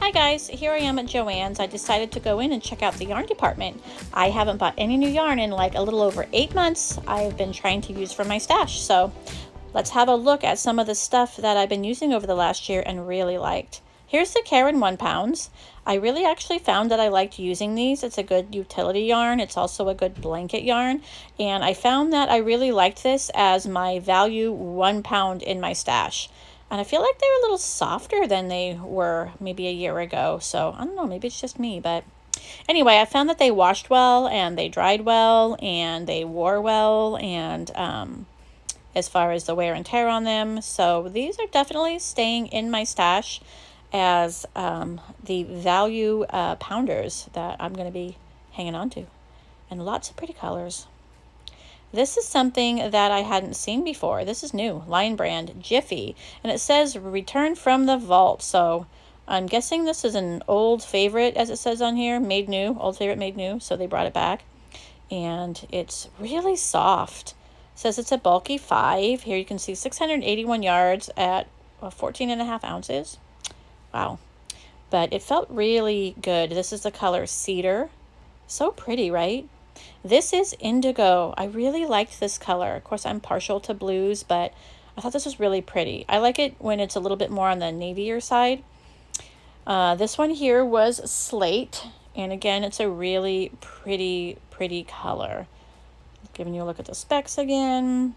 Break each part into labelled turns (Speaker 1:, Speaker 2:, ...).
Speaker 1: Hi guys, here I am at Joann's. I decided to go in and check out the yarn department. I haven't bought any new yarn in like a little over 8 months. I've been trying to use for my stash. So let's have a look at some of the stuff that I've been using over the last year and really liked. Here's the Karen 1 pounds. I really actually found that I liked using these. It's a good utility yarn. It's also a good blanket yarn. And I found that I really liked this as my value 1 pound in my stash. And I feel like they're a little softer than they were maybe a year ago. So I don't know, maybe it's just me. But anyway, I found that they washed well and they dried well and they wore well. And as far as the wear and tear on them. So these are definitely staying in my stash as the value pounders that I'm going to be hanging on to. And lots of pretty colors. This is something that I hadn't seen before. This is new, Lion Brand, Jiffy, and it says return from the vault. So I'm guessing this is an old favorite, as it says on here, made new, old favorite made new. So they brought it back, and it's really soft. It says it's a bulky 5. Here you can see 681 yards at 14.5 ounces. Wow, but it felt really good. This is the color Cedar. So pretty, right? This is indigo. I really liked this color. Of course, I'm partial to blues, but I thought this was really pretty. I like it when it's a little bit more on the navier side. This one here was Slate, and again, it's a really pretty color. Giving you a look at the specs again.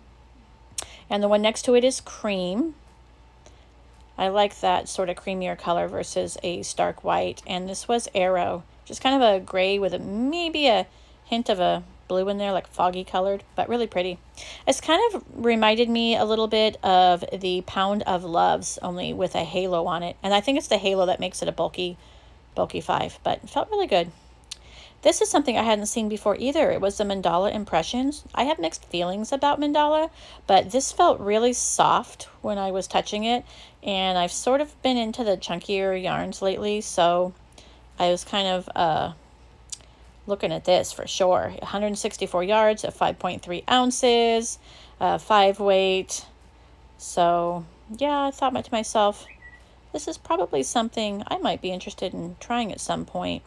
Speaker 1: And the one next to it is Cream. I like that sort of creamier color versus a stark white. And this was Arrow, just kind of a gray with maybe a hint of a blue in there, like foggy colored, but really pretty. It's kind of reminded me a little bit of the Pound of Loves, only with a halo on it. And I think it's the halo that makes it a bulky 5, but it felt really good. This is something I hadn't seen before either. It was the Mandala Impressions. I have mixed feelings about Mandala, but this felt really soft when I was touching it. And I've sort of been into the chunkier yarns lately, so I was kind of looking at this for sure. 164 yards at 5.3 ounces, 5 weight. So yeah, I thought to myself, this is probably something I might be interested in trying at some point.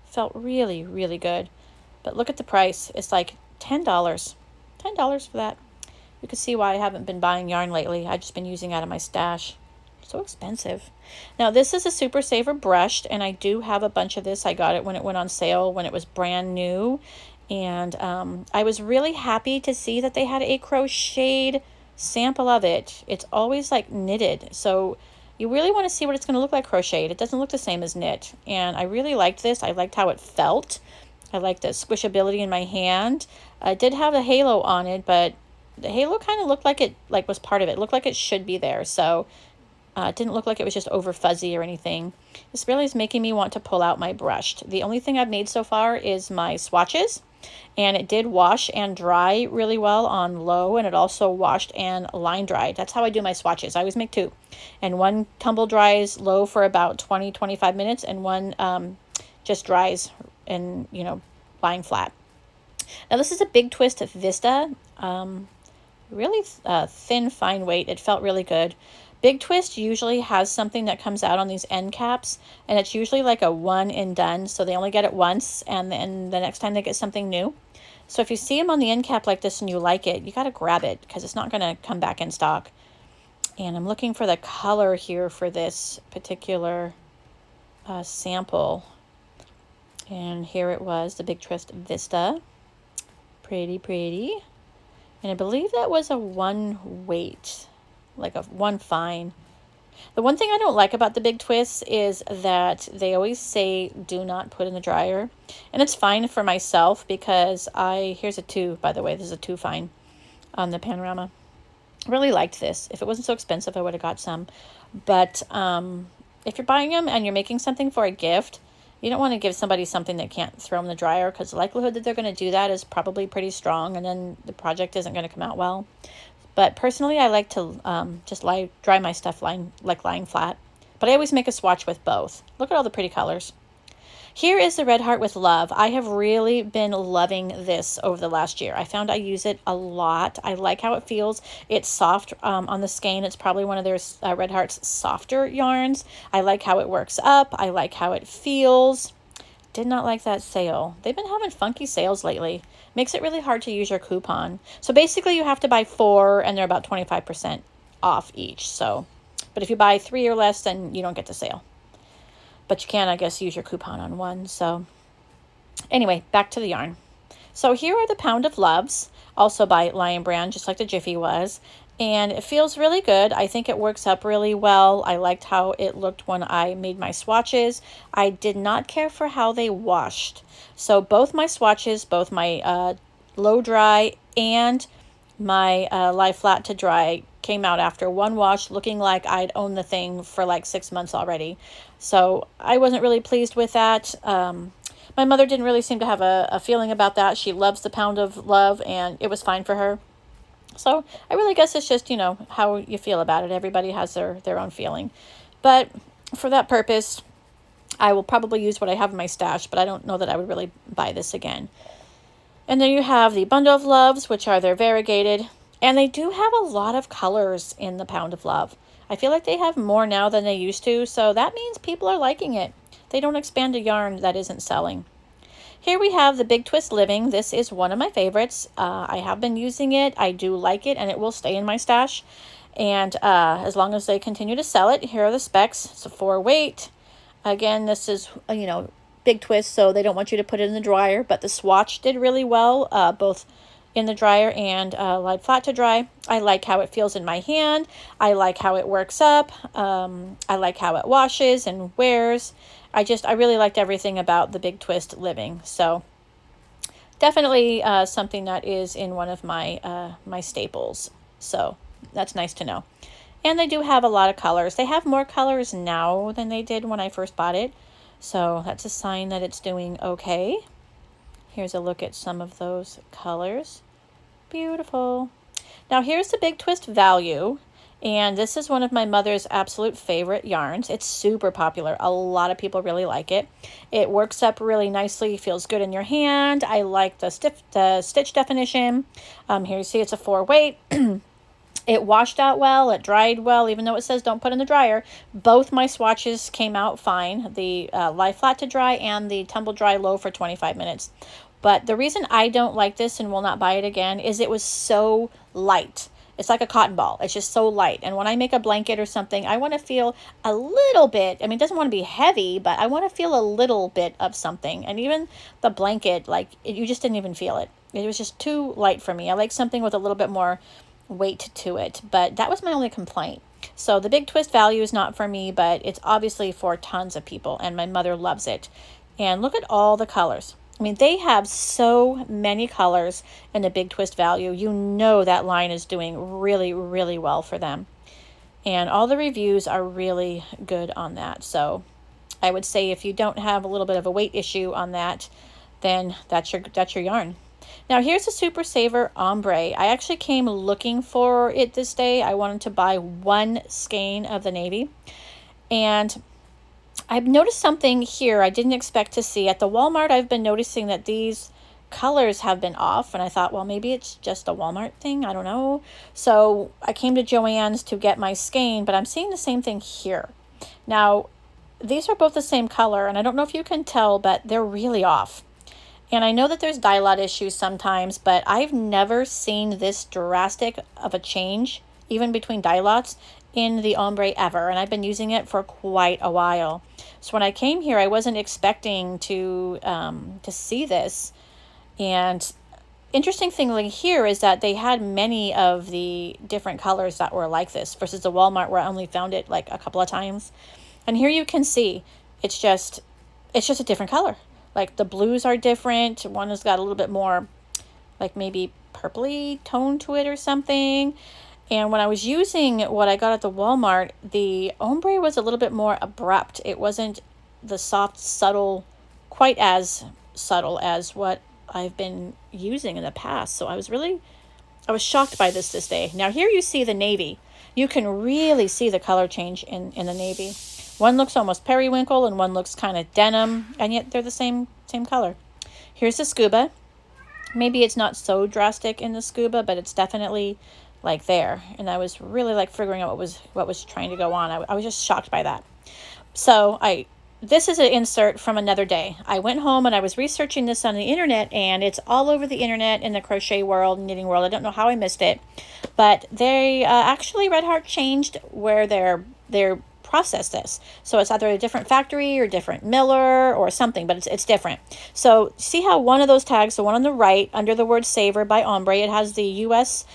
Speaker 1: Felt really good. But look at the price. It's like $10. $10 for that. You can see why I haven't been buying yarn lately. I've just been using out of my stash. So expensive. Now this is a Super Saver brushed, and I do have a bunch of this. I got it when it went on sale, when it was brand new, and I was really happy to see that they had a crocheted sample of it. It's always like knitted, so you really want to see what it's going to look like crocheted. It doesn't look the same as knit, and I really liked this. I liked how it felt. I liked the squishability in my hand. I did have a halo on it, but the halo kind of looked like it was part of it. It looked like it should be there, so it didn't look like it was just over fuzzy or anything. This really is making me want to pull out my brushed. The only thing I've made so far is my swatches, and it did wash and dry really well on low, and it also washed and line dried. That's how I do my swatches. I always make 2, and one tumble dries low for about 20-25 minutes, and one just dries and lying flat. Now this is a Big Twist Vista, really thin, fine weight. It felt really good. Big Twist usually has something that comes out on these end caps, and it's usually like a one and done, so they only get it once, and then the next time they get something new. So if you see them on the end cap like this and you like it, you got to grab it because it's not going to come back in stock. And I'm looking for the color here for this particular sample. And here it was, the Big Twist Vista. Pretty. And I believe that was a 1 weight. Like a 1 fine. The one thing I don't like about the Big Twists is that they always say do not put in the dryer, and it's fine for myself because here's a 2, by the way. This is a 2 fine on the Panorama. Really liked this. If it wasn't so expensive, I would have got some. But if you're buying them and you're making something for a gift, you don't want to give somebody something that can't throw in the dryer, because the likelihood that they're going to do that is probably pretty strong, and then the project isn't going to come out well. But personally, I like to just dry my stuff lying flat. But I always make a swatch with both. Look at all the pretty colors. Here is the Red Heart with Love. I have really been loving this over the last year. I found I use it a lot. I like how it feels. It's soft on the skein. It's probably one of their Red Heart's softer yarns. I like how it works up. I like how it feels. Did not like that sale. They've been having funky sales lately. Makes it really hard to use your coupon. So basically you have to buy 4 and they're about 25% off each. So, but if you buy 3 or less, then you don't get the sale. But you can, I guess, use your coupon on one. So anyway, back to the yarn. So here are the Pound of Loves, also by Lion Brand, just like the Jiffy was. And it feels really good. I think it works up really well. I liked how it looked when I made my swatches. I did not care for how they washed. So both my swatches, both my low dry and my lie flat to dry came out after one wash looking like I'd owned the thing for like 6 months already. So I wasn't really pleased with that. My mother didn't really seem to have a feeling about that. She loves the Pound of Love and it was fine for her. So I really guess it's just, you know, how you feel about it. Everybody has their own feeling. But for that purpose, I will probably use what I have in my stash, but I don't know that I would really buy this again. And then you have the Bundle of Loves, which are their variegated. And they do have a lot of colors in the Pound of Love. I feel like they have more now than they used to, so that means people are liking it. They don't expand a yarn that isn't selling. Here we have the Big Twist Living. This is one of my favorites. I have been using it. I do like it, and it will stay in my stash. And as long as they continue to sell it, here are the specs. It's a 4 weight. Again, this is, you know, big twist, so they don't want you to put it in the dryer, but the swatch did really well, both in the dryer and lied flat to dry. I like how it feels in my hand. I like how it works up. I like how it washes and wears. I really liked everything about the Big Twist Living. So definitely something that is in one of my my staples. So that's nice to know. And they do have a lot of colors. They have more colors now than they did when I first bought it. So that's a sign that it's doing okay. Here's a look at some of those colors. Beautiful. Now here's the Big Twist Value. And this is one of my mother's absolute favorite yarns. It's super popular. A lot of people really like it. It works up really nicely, feels good in your hand. I like the stitch definition. Here you see it's a 4 weight. It washed out well, it dried well, even though it says don't put in the dryer. Both my swatches came out fine. The lie flat to dry and the tumble dry low for 25 minutes. But the reason I don't like this and will not buy it again is it was so light. It's like a cotton ball. It's just so light. And when I make a blanket or something, I want to feel a little bit. I mean, it doesn't want to be heavy, but I want to feel a little bit of something. And even the blanket, like, you just didn't even feel it. It was just too light for me. I like something with a little bit more weight to it. But that was my only complaint. So the Big Twist Value is not for me, but it's obviously for tons of people. And my mother loves it. And look at all the colors. I mean, they have so many colors in the Big Twist Value. You know that line is doing really, really well for them. And all the reviews are really good on that. So I would say if you don't have a little bit of a weight issue on that, then that's your yarn. Now here's a Super Saver Ombre. I actually came looking for it this day. I wanted to buy one skein of the navy. And I've noticed something here I didn't expect to see. At the Walmart, I've been noticing that these colors have been off, and I thought, well, maybe it's just a Walmart thing. I don't know. So I came to Joann's to get my skein, but I'm seeing the same thing here. Now, these are both the same color, and I don't know if you can tell, but they're really off. And I know that there's dye lot issues sometimes, but I've never seen this drastic of a change, even between dye lots, in the ombre ever, and I've been using it for quite a while. So when I came here, I wasn't expecting to see this. And interesting thing like here is that they had many of the different colors that were like this versus the Walmart where I only found it like a couple of times. And here you can see it's just a different color. Like the blues are different. One has got a little bit more like maybe purpley tone to it or something. And when I was using what I got at the Walmart, the ombre was a little bit more abrupt. It wasn't the soft, subtle, quite as subtle as what I've been using in the past. So I was shocked by this day. Now here you see the navy. You can really see the color change in the navy. One looks almost periwinkle and one looks kind of denim, and yet they're the same color. Here's the scuba. Maybe it's not so drastic in the scuba, but it's definitely like there. And I was really like figuring out what was trying to go on. I was just shocked by that. So this is an insert from another day. I went home and I was researching this on the internet, and it's all over the internet in the crochet world, knitting world. I don't know how I missed it, but they actually Red Heart changed where they're process this. So it's either a different factory or different miller or something, but it's different. So see how one of those tags, the one on the right under the word Savor by Ombre, it has the US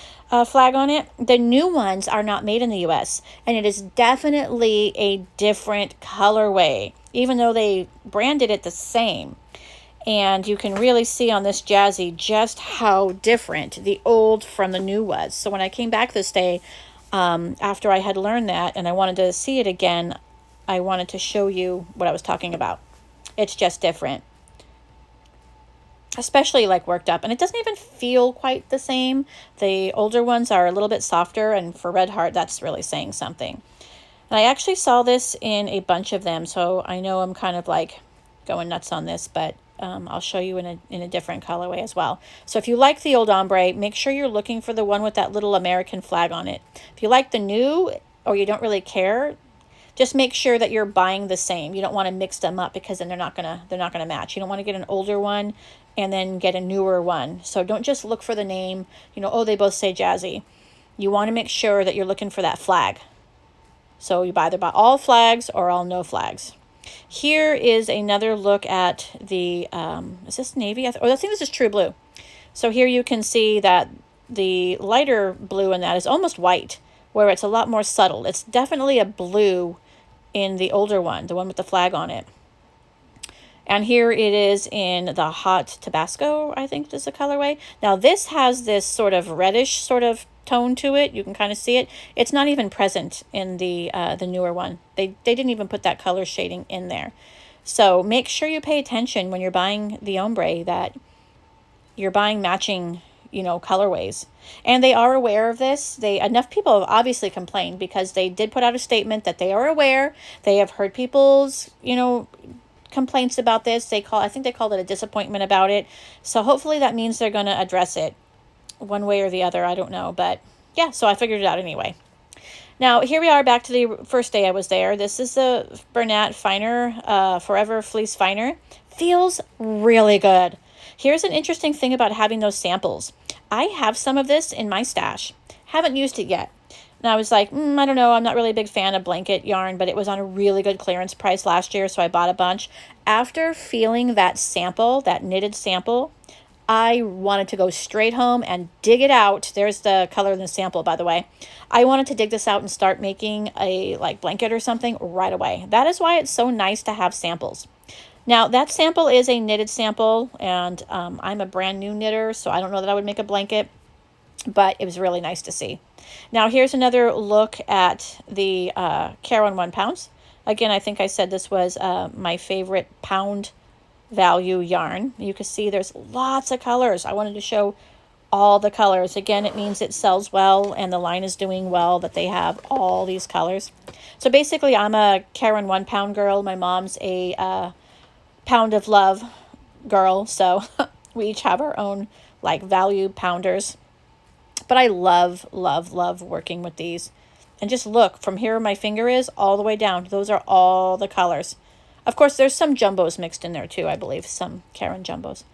Speaker 1: flag on it. The new ones are not made in the US, and it is definitely a different colorway, even though they branded it the same. And you can really see on this Jazzy just how different the old from the new was. So when I came back this day, after I had learned that and I wanted to see it again, I wanted to show you what I was talking about. It's just different, especially like worked up, and it doesn't even feel quite the same. The older ones are a little bit softer, and for Red Heart, that's really saying something. And I actually saw this in a bunch of them, so I know I'm kind of like going nuts on this, but I'll show you in a different colorway as well. So if you like the old ombre, make sure you're looking for the one with that little American flag on it. If you like the new, or you don't really care, just make sure that you're buying the same. You don't want to mix them up, because then they're not gonna match. You don't want to get an older one and then get a newer one. So don't just look for the name, oh, they both say Jazzy. You want to make sure that you're looking for that flag. So you either buy all flags or all no flags. Here is another look at the, is this navy? I think this is true blue. So here you can see that the lighter blue in that is almost white, where it's a lot more subtle. It's definitely a blue in the older one, the one with the flag on it. And here it is in the hot Tabasco, I think is the colorway. Now this has this sort of reddish sort of tone to it. You can kind of see it. It's not even present in the newer one. They didn't even put that color shading in there. So make sure you pay attention when you're buying the ombre, that you're buying matching, colorways. And they are aware of this. Enough people have obviously complained, because they did put out a statement that they are aware. They have heard people's, complaints about this. I think they called it a disappointment about it. So hopefully that means they're going to address it one way or the other. I don't know, but yeah, so I figured it out anyway. Now here we are back to the first day I was there. This is the Bernat Finer, Forever Fleece Finer. Feels really good. Here's an interesting thing about having those samples. I have some of this in my stash. Haven't used it yet. And I was like, I don't know, I'm not really a big fan of blanket yarn, but it was on a really good clearance price last year, so I bought a bunch. After feeling that sample, that knitted sample, I wanted to go straight home and dig it out. There's the color in the sample, by the way. I wanted to dig this out and start making a blanket or something right away. That is why it's so nice to have samples. Now, that sample is a knitted sample, and I'm a brand new knitter, so I don't know that I would make a blanket, but it was really nice to see. Now, here's another look at the Caron 1 pounds. Again, I think I said this was my favorite pound value yarn. You can see there's lots of colors. I wanted to show all the colors. Again, it means it sells well and the line is doing well that they have all these colors. So basically, I'm a Caron 1 pound girl. My mom's a Pound of Love girl. So we each have our own value pounders. But I love, love, love working with these. And just look, from here where my finger is all the way down. Those are all the colors. Of course, there's some jumbos mixed in there too, I believe. Some Caron jumbos.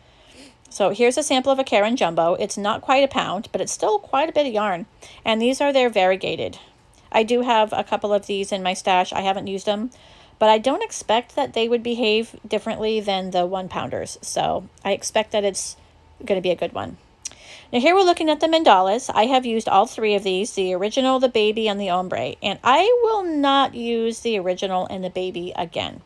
Speaker 1: So here's a sample of a Caron jumbo. It's not quite a pound, but it's still quite a bit of yarn. And these are their variegated. I do have a couple of these in my stash. I haven't used them, but I don't expect that they would behave differently than the 1 pounders. So I expect that it's going to be a good one. Now here we're looking at the mandalas. I have used all 3 of these, the original, the baby, and the ombre. And I will not use the original and the baby again.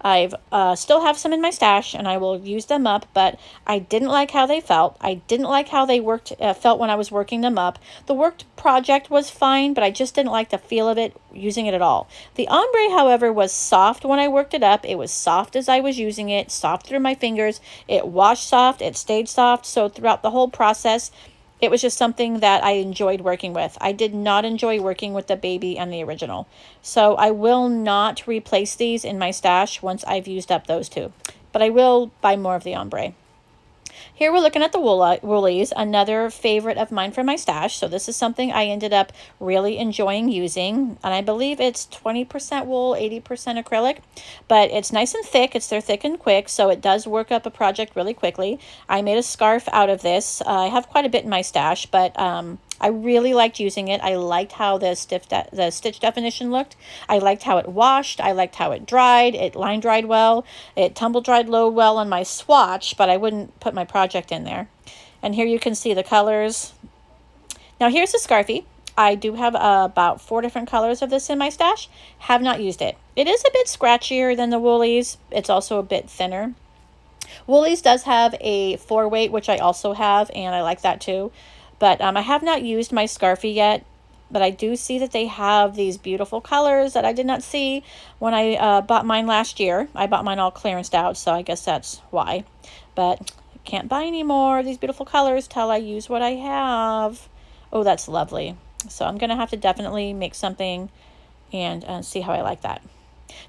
Speaker 1: I've still have some in my stash, and I will use them up, but I didn't like how they felt. I didn't like how they felt when I was working them up. The worked project was fine, but I just didn't like the feel of it, using it at all. The ombre, however, was soft when I worked it up. It was soft as I was using it, soft through my fingers. It washed soft, it stayed soft, so throughout the whole process, It was just something that I enjoyed working with. I did not enjoy working with the baby and the original. So I will not replace these in my stash once I've used up those two. But I will buy more of the ombre. Here we're looking at the Woolies, another favorite of mine for my stash. So this is something I ended up really enjoying using. And I believe it's 20% wool, 80% acrylic. But it's nice and thick. They're thick and quick, so it does work up a project really quickly. I made a scarf out of this. I have quite a bit in my stash, but I really liked using it. I liked how the stitch definition looked. I liked how it washed. I liked how it dried. It line dried well. It tumble dried low well on my swatch, but I wouldn't put my project in there. And here you can see the colors. Now here's the scarfie. I do have about 4 different colors of this in my stash. Have not used it. It is a bit scratchier than the Woolies. It's also a bit thinner. Woolies does have a 4-weight, which I also have, and I like that too. But I have not used my scarfie yet, but I do see that they have these beautiful colors that I did not see when I bought mine last year. I bought mine all clearanced out, so I guess that's why. But I can't buy any more of these beautiful colors till I use what I have. Oh, that's lovely. So I'm going to have to definitely make something and see how I like that.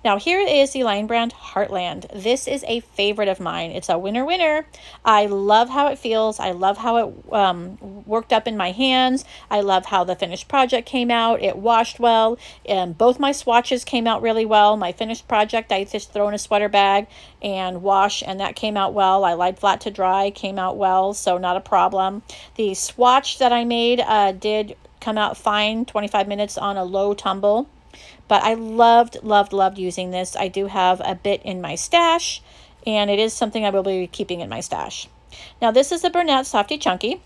Speaker 1: Now here is the Lion Brand Heartland. This is a favorite of mine. It's a winner. I love how it feels. I love how it worked up in my hands. I love how the finished project came out. It washed well, and both my swatches came out really well. My finished project I just throw in a sweater bag and wash, and that came out well. I lied flat to dry, came out well, so not a problem. The swatch that I made did come out fine, 25 minutes on a low tumble. But I loved using this. I do have a bit in my stash, and it is something I will be keeping in my stash. Now this is the Bernat Softy Chunky.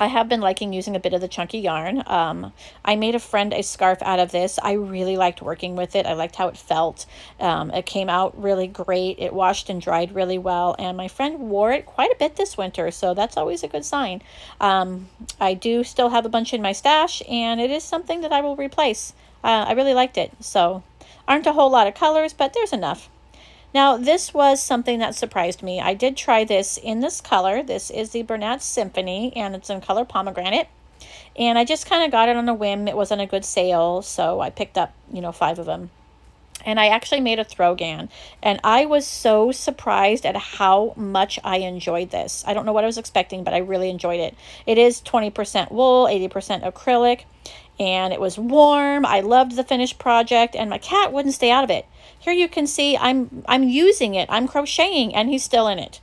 Speaker 1: I have been liking using a bit of the chunky yarn. I made a friend a scarf out of this. I really liked working with it. I liked how it felt. It came out really great. It washed and dried really well, and my friend wore it quite a bit this winter, so that's always a good sign. I do still have a bunch in my stash, and it is something that I will replace. I really liked it. So aren't a whole lot of colors, but there's enough. Now this was something that surprised me. I did try this in this color. This is the Bernat Symphony, and it's in color pomegranate. And I just kind of got it on a whim. It was on a good sale, so I picked up, 5 of them. And I actually made a throw-gan, and I was so surprised at how much I enjoyed this. I don't know what I was expecting, but I really enjoyed it. It is 20% wool, 80% acrylic, and it was warm. I loved the finished project, and my cat wouldn't stay out of it. Here you can see I'm using it. I'm crocheting, and he's still in it.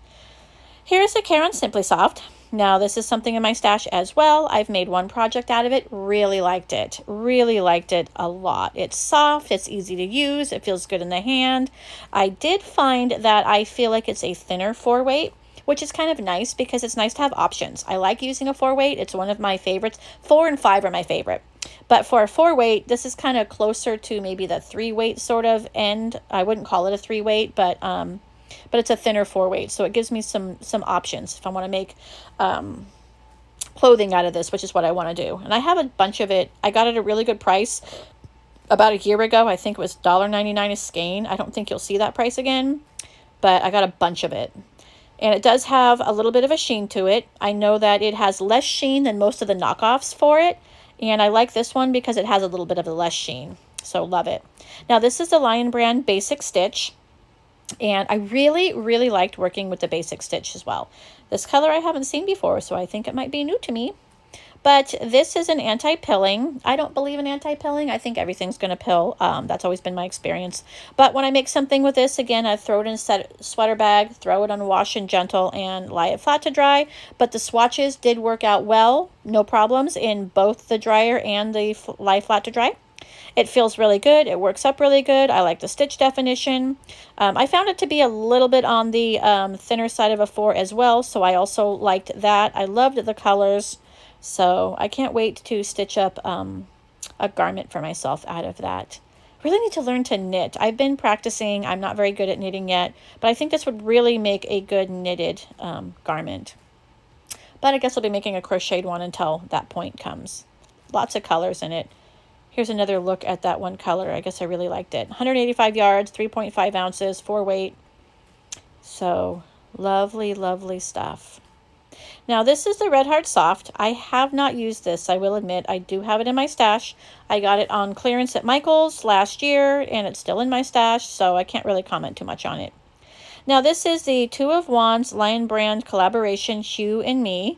Speaker 1: Here's the Caron Simply Soft. Now this is something in my stash as well. I've made one project out of it. Really liked it. Really liked it a lot. It's soft. It's easy to use. It feels good in the hand. I did find that I feel like it's a thinner 4-weight, which is kind of nice because it's nice to have options. I like using a 4-weight. It's one of my favorites. 4 and 5 are my favorite. But for a 4-weight, this is kind of closer to maybe the 3-weight sort of end. I wouldn't call it a 3-weight, but it's a thinner 4-weight, so it gives me some options if I want to make clothing out of this, which is what I want to do. And I have a bunch of it. I got it at a really good price about a year ago. I think it was $1.99 a skein. I don't think you'll see that price again, but I got a bunch of it. And it does have a little bit of a sheen to it. I know that it has less sheen than most of the knockoffs for it, and I like this one because it has a little bit of a less sheen, so love it. Now this is the Lion Brand Basic Stitch. And I really liked working with the Basic Stitch as well. This color I haven't seen before, so I think it might be new to me. But this is an anti-pilling. I don't believe in anti-pilling. I think everything's going to pill. That's always been my experience. But when I make something with this, again, I throw it in a sweater bag, throw it on Wash and Gentle, and lie it flat to dry. But the swatches did work out well, no problems, in both the dryer and the lie flat to dry. It feels really good. It works up really good. I like the stitch definition. I found it to be a little bit on the thinner side of a 4 as well, so I also liked that. I loved the colors, so I can't wait to stitch up a garment for myself out of that. Really need to learn to knit. I've been practicing. I'm not very good at knitting yet, but I think this would really make a good knitted garment. But I guess I'll be making a crocheted one until that point comes. Lots of colors in it. Here's another look at that one color. I guess I really liked it. 185 yards, 3.5 ounces, 4-weight. So lovely stuff. Now this is the Red Heart Soft. I have not used this, I will admit. I do have it in my stash. I got it on clearance at Michael's last year, and it's still in my stash, so I can't really comment too much on it. Now this is the Two of Wands Lion Brand collaboration Hue and Me.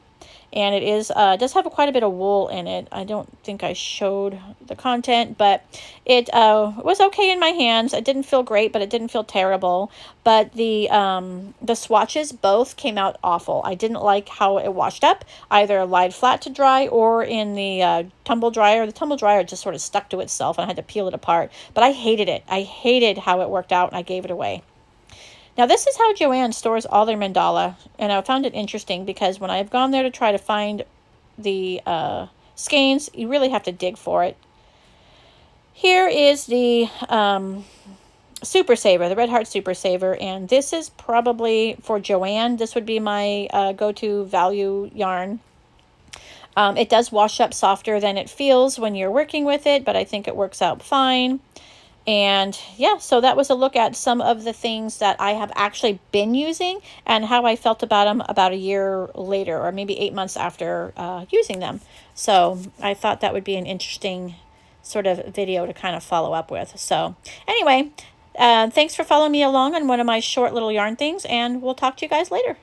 Speaker 1: And it is does have quite a bit of wool in it. I don't think I showed the content, but it was okay in my hands. It didn't feel great, but it didn't feel terrible. But the swatches both came out awful. I didn't like how it washed up, either lied flat to dry or in the tumble dryer. The tumble dryer just sort of stuck to itself, and I had to peel it apart. But I hated it. I hated how it worked out, and I gave it away. Now this is how Joann stores all their mandala, and I found it interesting because when I've gone there to try to find the skeins, you really have to dig for it. Here is the Super Saver, the Red Heart Super Saver, and this is probably for Joann. This would be my go-to value yarn. It does wash up softer than it feels when you're working with it, but I think it works out fine. And yeah, so that was a look at some of the things that I have actually been using and how I felt about them about a year later, or maybe 8 months after using them. So I thought that would be an interesting sort of video to kind of follow up with. So anyway, thanks for following me along on one of my short little yarn things, and we'll talk to you guys later.